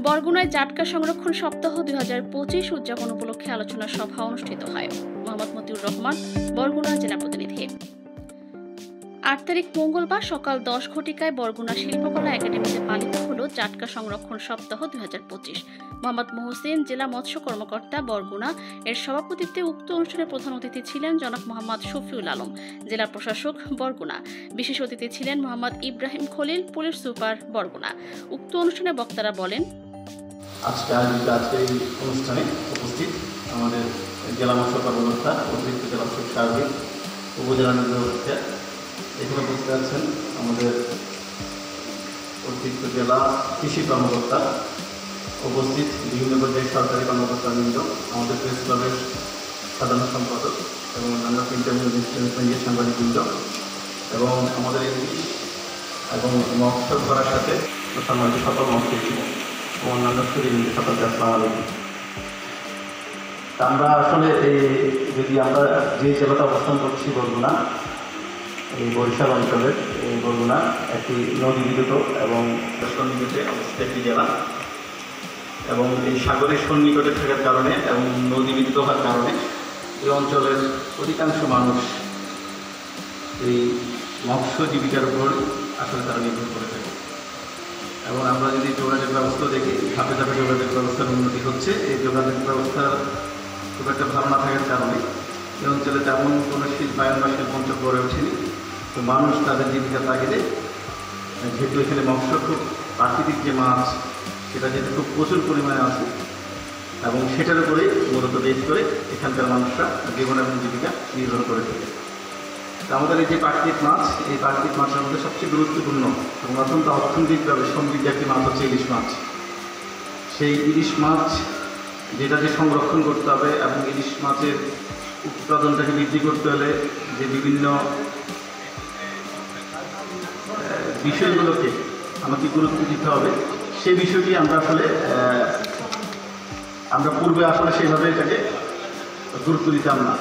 বরগুনায় জাটকা সংরক্ষণ সপ্তাহ 2025 উদযাপন উপলক্ষে আলোচনা সভা অনুষ্ঠিত হয়। মোহাম্মদ মতিউর রহমান, বরগুনা জেলা প্রতিনিধি। 8 তারিখ মঙ্গলবার সকাল 10 ঘটিকায় বরগুনা শিল্পকলা একাডেমিতে পালিত হল জাটকা সংরক্ষণ সপ্তাহ 2025। মোহাম্মদ মহসিন, জেলা মৎস্য কর্মকর্তা বরগুনা এর সভাপতিত্বে উক্ত অনুষ্ঠানে প্রধান অতিথি ছিলেন জনাব মোহাম্মদ শফিউল আলম, জেলা প্রশাসক বরগুনা। বিশেষ অতিথি ছিলেন মোহাম্মদ ইব্রাহিম খলিল, পুলিশ সুপার বরগুনা। উক্ত অনুষ্ঠানে বক্তারা বলেন, আজকে এই অনুষ্ঠানে উপস্থিত আমাদের জেলা মৎস্য কর্মকর্তা, অতিরিক্ত জেলা মৎস্য সার্বিক, উপজেলা নির্বাহী, এখানে উপস্থিত আছেন আমাদের অতিরিক্ত জেলা কৃষি কর্মকর্তা, উপস্থিত বিভিন্ন পর্যায়ের সরকারি কর্মকর্তাবৃন্দ, আমাদের প্রেস ক্লাবের সাধারণ সম্পাদক এবং অন্যান্য ইন্টারমিডিয়েট সাংবাদিকবৃন্দ এবং আমাদের ইংলিশ এবং মৎস্য ধরার সাথে সম্মানিত সকল মৎস্যজীবী ও অন্যান্য সুদীবৃন্দ সকলকে আসসালামু আলাইকুম। আমরা আসলে যদি আমরা যে জেলাতে অবস্থান করছি বরগুনা, এই বরিশাল অঞ্চলের এই বরগুনা একটি নদী বিদ্যুৎ এবং সন্নিকটে অবস্থিত একটি জেলা এবং এই সাগরের সন্নিকটে থাকার কারণে এবং নদী বিদ্যুৎ হওয়ার কারণে এই অঞ্চলের অধিকাংশ মানুষ এই মৎস্য জীবিকার উপর আসলে তারা নির্ভর করে থাকে। এবং আমরা যদি যোগাযোগ ব্যবস্থা দেখি, ধাপে ধাপে যোগাযোগ ব্যবস্থার উন্নতি হচ্ছে। এই যোগাযোগ ব্যবস্থার খুব একটা ভালো না থাকার কারণে এই অঞ্চলে তেমন কোনো শিল্পায়ন বা শিল্পাঞ্চল গড়ে ওঠেনি। তো মানুষ তাদের জীবিকার তাগিদে, যেহেতু এখানে মৎস্য খুব প্রাকৃতিক যে মাছ, সেটা যেহেতু খুব প্রচুর পরিমাণে আছে এবং সেটার উপরেই মূলত বেশ করে এখানকার মানুষরা জীবন এবং জীবিকা নির্ভর করে থাকে। আমাদের এই যে প্রাকৃতিক মাছ, এই প্রাকৃতিক মাছের মধ্যে সবচেয়ে গুরুত্বপূর্ণ এবং অত্যন্ত অর্থনৈতিকভাবে সমৃদ্ধ একটি মাছ হচ্ছে ইলিশ মাছ। সেই ইলিশ মাছ যেটা যে সংরক্ষণ করতে হবে এবং ইলিশ মাছের উৎপাদনটাকে বৃদ্ধি করতে হলে যে বিভিন্ন বিষয়গুলোকে আমাকে গুরুত্ব দিতে হবে, সেই বিষয়টি আমরা পূর্বে আসলে সেইভাবে এটাকে গুরুত্ব দিতাম না।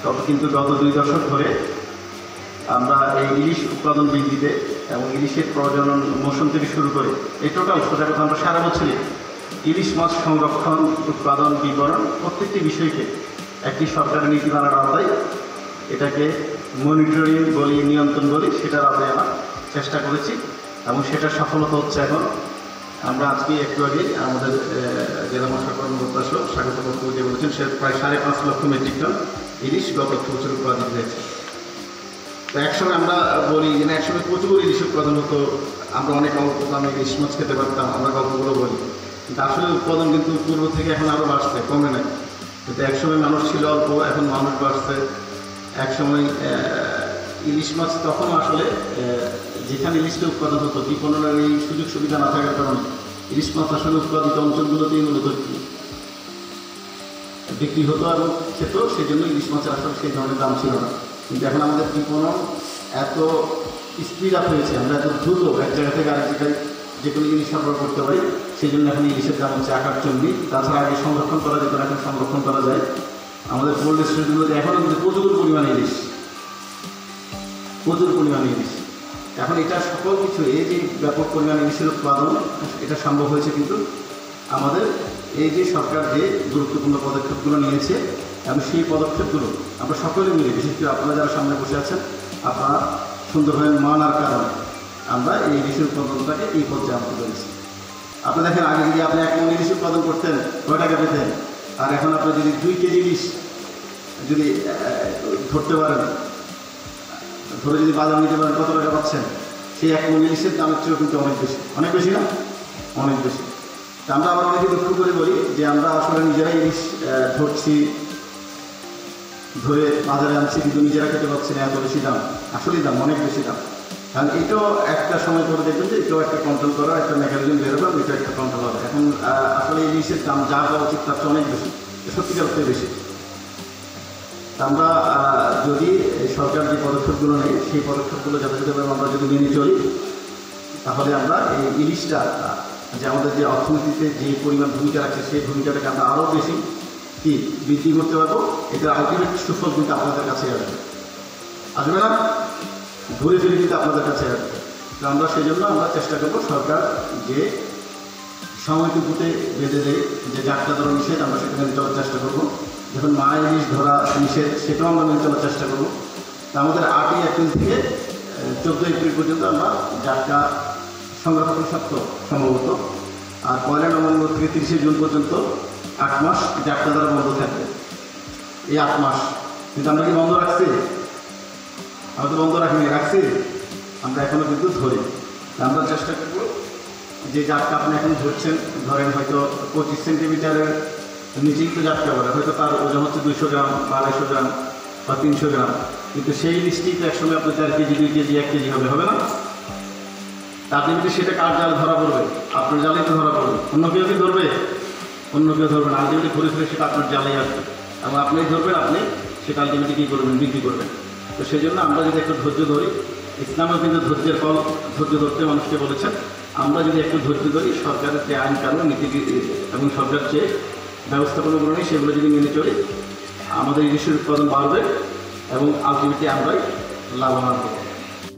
তবে কিন্তু গত 2 দশক ধরে আমরা এই ইলিশ উৎপাদন বৃদ্ধিতে এবং ইলিশের প্রজনন মৌসুম থেকে শুরু করে এই টোটাল সোজা কথা আমরা সারা বছরই ইলিশ মাছ সংরক্ষণ, উৎপাদন, বিপণন প্রত্যেকটি বিষয়কে একটি সরকারের নীতিমালার আওতায় এটাকে মনিটরিং বলি, নিয়ন্ত্রণ বলি, সেটার আওতায় আনার চেষ্টা করেছি এবং সেটার সফলতা হচ্ছে। এখন আমরা আজকে একটু আগে আমাদের জেলা মৎস্য কর্মকর্তা স্বাগত বক্তব্য যে বলেছেন, সে প্রায় 5.5 লক্ষ মেট্রিক টন ইলিশ গত বছর উৎপাদিত হয়েছে। তো একসময় আমরা বলি যে একসময় প্রচুর ইলিশ উৎপাদন হতো, আমরা অনেক অল্প দামে ইলিশ মাছ খেতে পারতাম, আমরা গল্পগুলো বলি। কিন্তু আসলে উৎপাদন কিন্তু পূর্ব থেকে এখন আরও বাড়ছে, কমে নাই। কিন্তু একসময় মানুষ ছিল অল্প, এখন মানুষ বাড়ছে। একসময় ইলিশ মাছ তখনও আসলে যেখানে ইলিশটা উৎপাদন হতো, বিপণনের এই সুযোগ সুবিধা না থাকার কারণে ইলিশ মাছ আসলে উৎপাদিত অঞ্চলগুলোতেই মূলত বিক্রি হতো এবং খেত, সেই জন্য ইলিশ মাছের আসলে সেই ধরনের দাম ছিল না। কিন্তু এখন আমাদের বিপণন এত স্পিড আপ হয়েছে, আমরা এত দ্রুত এক জায়গা থেকে আরেক জায়গায় যে কোনো জিনিস সরবরাহ করতে পারি, সেই জন্য এখন ইলিশের দাম হচ্ছে আকাশচুম্বী। তাছাড়া আগে সংরক্ষণ করা যেত, এখন সংরক্ষণ করা যায়। আমাদের কোল্ড স্টোরেজগুলোতে এখনও কিন্তু প্রচুর পরিমাণে ইলিশ। এখন এটা সকল কিছু, এই যে ব্যাপক পরিমাণে ইলিশের উৎপাদন, এটা সম্ভব হয়েছে কিন্তু আমাদের এই যে সরকার যে গুরুত্বপূর্ণ পদক্ষেপগুলো নিয়েছে এবং সেই পদক্ষেপগুলো আমরা সকলে মিলে, বিশেষ করে আপনারা যারা সামনে বসে আছেন, আপনারা সুন্দরভাবে মানার কারণে আমরা এই ইলিশের উৎপাদনটাকে এই পর্যায়ে আনতে পেরেছি। আপনি দেখেন, আগে যদি আপনি 1 মণ ইলিশ উৎপাদন করতেন 9 টাকা পেতেন, আর এখন আপনি যদি 2 কেজি ইলিশ যদি ধরতে পারেন, ধরে যদি বাজার নিতে পারেন, কত টাকা পাচ্ছেন? সেই 1 মণ ইলিশের দামের চেয়েও কিন্তু অনেক বেশি না? অনেক বেশি। তা আমরা আবার অনেকে দুঃখ করে বলি যে আমরা আসলে নিজেরাই ইলিশ ধরছি, ধরে বাজারে আনছি, কিন্তু নিজেরা খেতে পাচ্ছি না, এত বেশি দাম। আসলেই দাম অনেক বেশি দাম। কারণ এটাও একটা সময় করে দেখবেন যে এটাও একটা কন্ট্রোল করা, একটা মেকানিজম বেরোবে, এটা একটা কন্ট্রোল হবে। এখন আসলে ইলিশের দাম যা হওয়া উচিত তার চেয়ে অনেক বেশি, সত্যিকার অর্থে বেশি। আমরা যদি সরকার যে পদক্ষেপগুলো নেয়, সেই পদক্ষেপগুলো যথাযথভাবে আমরা যদি মেনে চলি, তাহলে আমরা এই ইলিশটা যে আমাদের যে অর্থনীতিতে যে পরিমাণ ভূমিকা রাখছে, সেই ভূমিকাটাকে আমরা আরও বেশি বৃদ্ধি করতে পারবো। এটার আলটিমেট সুফল কিন্তু আপনাদের কাছে আসবে না, ঘুরে ফিরে কিন্তু আপনাদের কাছে আসবে। তো আমরা সেই জন্য আমরা চেষ্টা করবো সরকার যে সময়টুকুতে বেঁধে দেয় যে জাতটা ধরা নিষেধ, আমরা সেটা মেনে চলার চেষ্টা করবো। যখন মা ইলিশ ধরা নিষেধ, সেটাও আমরা মেনে চলার চেষ্টা করবো। তা আমাদের 8ই এপ্রিল থেকে 14 এপ্রিল পর্যন্ত আমরা জাতটা সংরক্ষণ সত্ত্ব সম্ভবত, আর 1 নভেম্বর থেকে 30 জুন পর্যন্ত 8 মাস জাতটা ধরা বন্ধ থাকবে। এই 8 মাস কিন্তু আমরা কি বন্ধ রাখছি? আমরা তো বন্ধ রাখছি, আমরা এখনও কিন্তু ধরি। আমরা চেষ্টা করবো যে জাতটা আপনি এখন ধরছেন, ধরেন হয়তো 25 সেন্টিমিটারের নিচেই তো জাতটা বলে, হয়তো তার ওজন হচ্ছে 200 গ্রাম বা 250 গ্রাম বা 300 গ্রাম, কিন্তু সেই লিস্টেই তো একসঙ্গে আপনার 4 কেজি 2 কেজি 1 কেজি হবে না? তার কিন্তু সেটা কার জাল ধরা পড়বে? আপনার জালেই তো ধরা পড়বে। অন্য কেউ কি ধরবে? অন্য কেউ ধরবে না। আলটিমেটলি ঘুরে ফিরে সেটা আপনার জালেই আসবে এবং আপনি ধরবেন, আপনি সেটা আলটিমেটলি কী করবেন? বিক্রি করবেন। তো সেই জন্য আমরা যদি একটু ধৈর্য ধরি, ইসলামও কিন্তু ধৈর্যের ফল ধৈর্য ধরতে মানুষকে বলেছেন। আমরা যদি একটু ধৈর্য ধরি, সরকারের যে আইন কানুন নীতি এবং সরকার যে ব্যবস্থাপনাগুলো নেই সেগুলো যদি মেনে চলি, আমাদের ইলিশের উৎপাদন বাড়বে এবং আলটিমেটলি আমরাই লাভবান হব।